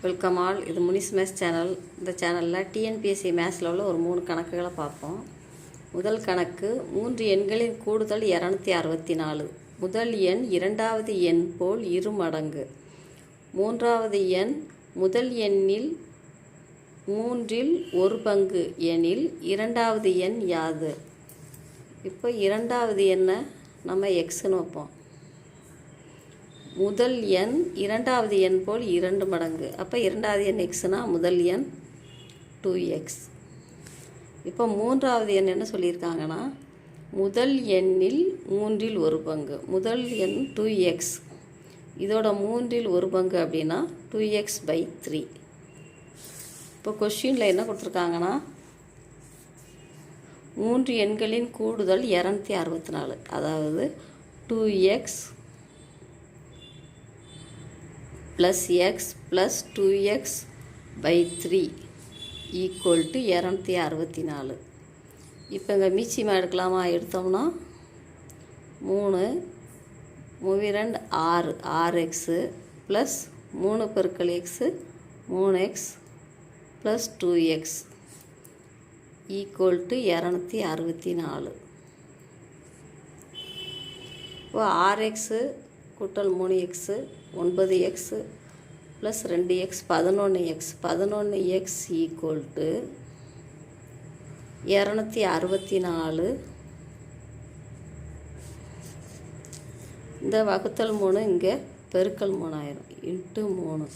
Welcome all. இது Munis maths channel. இந்த சேனலில் டிஎன்பிஎஸ்சி மேத்ஸில் உள்ள ஒரு 3 கணக்குகளை பார்ப்போம். முதல் கணக்கு, 3 எண்களின் கூடுதல் 264. முதல் எண் இரண்டாவது எண் போல் 2 மடங்கு. மூன்றாவது எண் முதல் எண்ணில் 3 1 பங்கு எனில் இரண்டாவது எண் யாது? இப்போ இரண்டாவது எண்ணை நம்ம எக்ஸ்ன்னு வைப்போம். முதல் எண் இரண்டாவது எண் போல் 2 மடங்கு. அப்போ இரண்டாவது எண் எக்ஸ்னா முதல் எண் 2x. இப்போ மூன்றாவது எண் என்ன சொல்லியிருக்காங்கன்னா, முதல் எண்ணில் 3 1 பங்கு. முதல் எண் 2x, இதோட 3 1 பங்கு அப்படின்னா 2x/3. இப்போ கொஸ்டினில் என்ன கொடுத்துருக்காங்கன்னா, 3 எண்களின் கூடுதல் 264. அதாவது 2x + x + 2x/3 = 264. இப்போ இங்கே மீச்சியமாக எடுக்கலாமா? எடுத்தோம்னா 3 3 6 6x + 3 × x 3x + 2x = 264. இப்போ 6x கூட்டல் 3x 9x + 2x 11x 11x = 264. இந்த வகுத்தல் 3 இங்கே பெருக்கல் 3 ஆயிரும். × 3.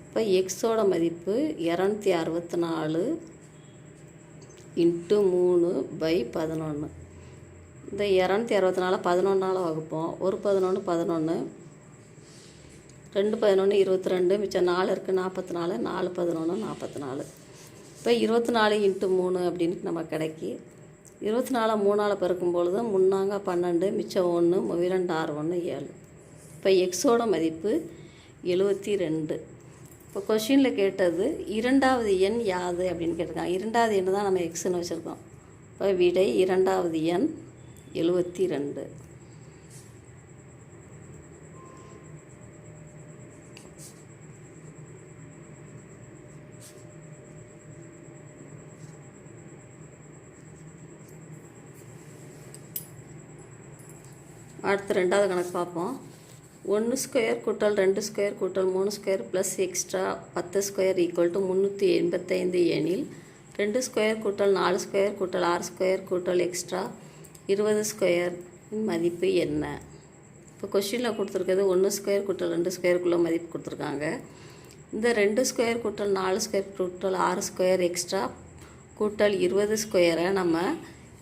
இப்போ எக்ஸோட மதிப்பு 264 × 3/11. இந்த 264 11ஆல் வகுப்போம். 1 11 11, 2 11 22, மிச்சம் 4 இருக்குது 44, 4 11 44. இப்போ 24 × 3 அப்படின்னு நம்ம கிடைக்கி. 24 3ஆல் பெருக்கும்பொழுது 3 12, மிச்சம் 1, 2 6 1 7. இப்போ எக்ஸோட மதிப்பு 72. இப்போ கொஷினில் கேட்டது இரண்டாவது எண் யாது அப்படின்னு கேட்டிருக்காங்க. இரண்டாவது எண் தான் நம்ம எக்ஸ்ன்னு வச்சுருக்கோம். இப்போ விடை இரண்டாவது எண் 72. அடுத்து ரெண்டாவது கணக்கு பார்ப்போம். 1² கூட்டல் 2² கூட்டல் 3² ப்ளஸ் எக்ஸ்ட்ரா 10² = 385 எனில் 2² கூட்டல் 4² கூட்டல் 6² கூட்டல் எக்ஸ்ட்ரா 20² மதிப்பு என்ன? இப்போ கொஷினில் கொடுத்துருக்கிறது 1² கூட்டல் 2² மதிப்பு கொடுத்துருக்காங்க. இந்த 2² கூட்டல் 4² கூட்டல் 6² எக்ஸ்ட்ரா கூட்டல் 20² நம்ம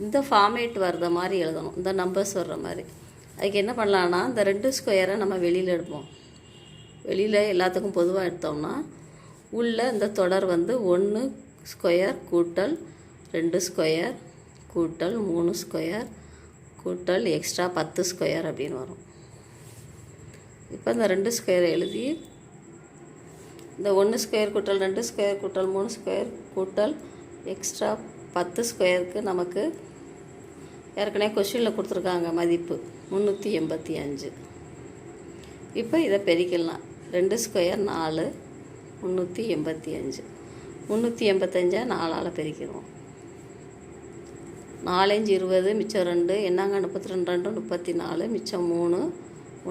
இந்த ஃபார்மேட் வர்ற மாதிரி எழுதணும், இந்த நம்பர்ஸ் வர்ற மாதிரி. அதுக்கு என்ன பண்ணலான்னா, இந்த 2² நம்ம வெளியில் எடுப்போம். வெளியில் எல்லாத்துக்கும் பொதுவாக எடுத்தோம்னா உள்ள இந்த தொடர் வந்து 1² கூட்டல் 2² கூட்டல் 3² கூட்டல் எக்ஸ்ட்ரா 10² அப்படின்னு வரும். இப்போ இந்த 2² எழுதி இந்த 1² கூட்டல் 2² கூட்டல் 3² கூட்டல் எக்ஸ்ட்ரா 10² நமக்கு ஏற்கனவே கொஷினில் கொடுத்துருக்காங்க மதிப்பு 385. இப்போ இதை பெருக்கலாம். 2² 4, 385. 385 4ஆல் பெருக்கிடுவோம். 4 5 20, மிச்சம் 2, என்னங்க 32 2 34, மிச்சம் 3,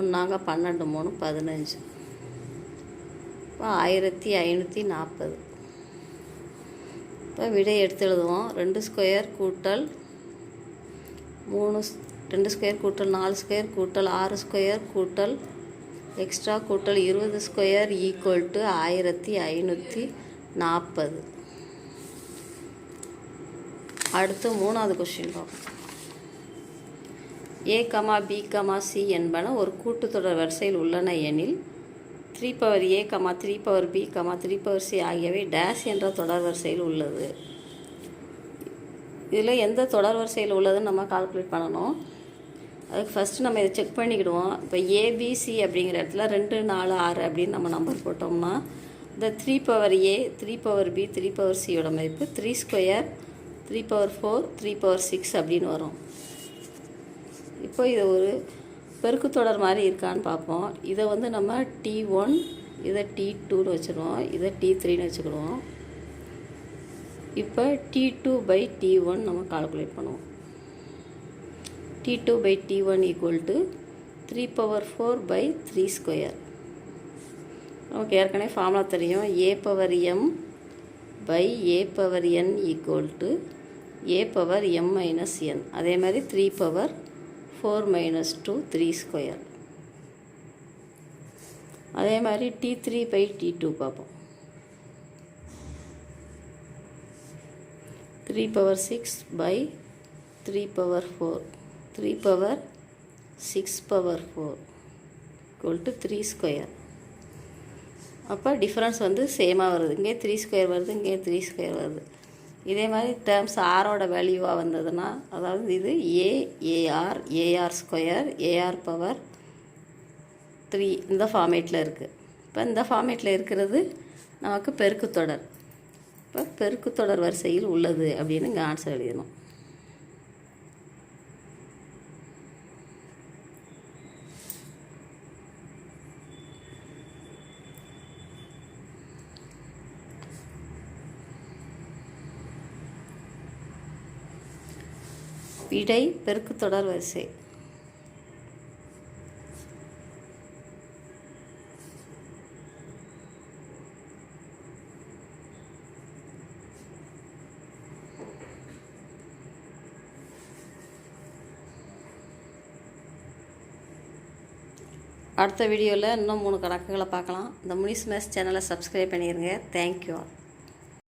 1 12 3 15. இப்போ 1540. இப்போ விடை எடுத்து எழுதுவோம். 2² கூட்டல் 2² கூட்டல் 4² கூட்டல் 6² கூட்டல் எக்ஸ்ட்ரா கூட்டல் 20² = 1540. அடுத்து மூணாவது கொஸ்டின் பார்ப்போம். a, b, c என்பன ஒரு கூட்டுத்தொடர் வரிசையில் உள்ளன எனில் 3a, 3b, 3c ஆகியவை டேஷ் என்ற தொடர் வரிசையில் உள்ளது. இதில் எந்த தொடர் வரிசையில் உள்ளதுன்னு நம்ம கால்குலேட் பண்ணணும். அதுக்கு ஃபஸ்ட்டு நம்ம இதை செக் பண்ணிக்கிடுவோம். இப்போ ABC அப்படிங்கிற இடத்துல 2 4 6 அப்படின்னு நம்ம நம்பர் போட்டோம்னா இந்த 3a, 3b, 3cயோட மதிப்பு 3², 3/4, 3/6 அப்படின்னு வரும். இப்போ இது ஒரு பெருக்குத்தொடர் மாதிரி இருக்கான்னு பார்ப்போம். இதை வந்து நம்ம T1 இதை T2ன்னு வச்சுருவோம், இதை T3ன்னு வச்சுக்கிடுவோம். இப்போ T2/T1 நம்ம கால்குலேட் பண்ணுவோம். T2/T1 = 3/4/3². நமக்கு ஏற்கனவே ஃபார்முலா தெரியும். a/m/a/n = a/m-n. அதே மாதிரி 3/4 - 2 3². அதே மாதிரி T3/T2 பார்ப்போம். 3/6/3/4 3/6/4 = 3². அப்போ டிஃப்ரென்ஸ் வந்து சேமாக வருது. இங்கே 3² வருது, இங்கே 3² வருது. இதே மாதிரி டேர்ம்ஸ் ஆரோட வேல்யூவாக வந்ததுன்னா, அதாவது இது AR AR² இந்த ஃபார்மேட்டில் இருக்குது. இப்போ இந்த ஃபார்மேட்டில் இருக்கிறது நமக்கு பெருக்குத்தொடர். இப்போ பெருக்குத்தொடர் வரிசையில் உள்ளது அப்படின்னு இங்கே ஆன்சர் எழுதணும். விடை பெருக்குத்தொடர் வரிசை. அடுத்த வீடியோவில் இன்னும் 3 கணக்குகளை பார்க்கலாம். இந்த முனிஸ் மேத்ஸ் சேனலை சப்ஸ்கிரைப் பண்ணிடுங்க. தேங்க்யூ.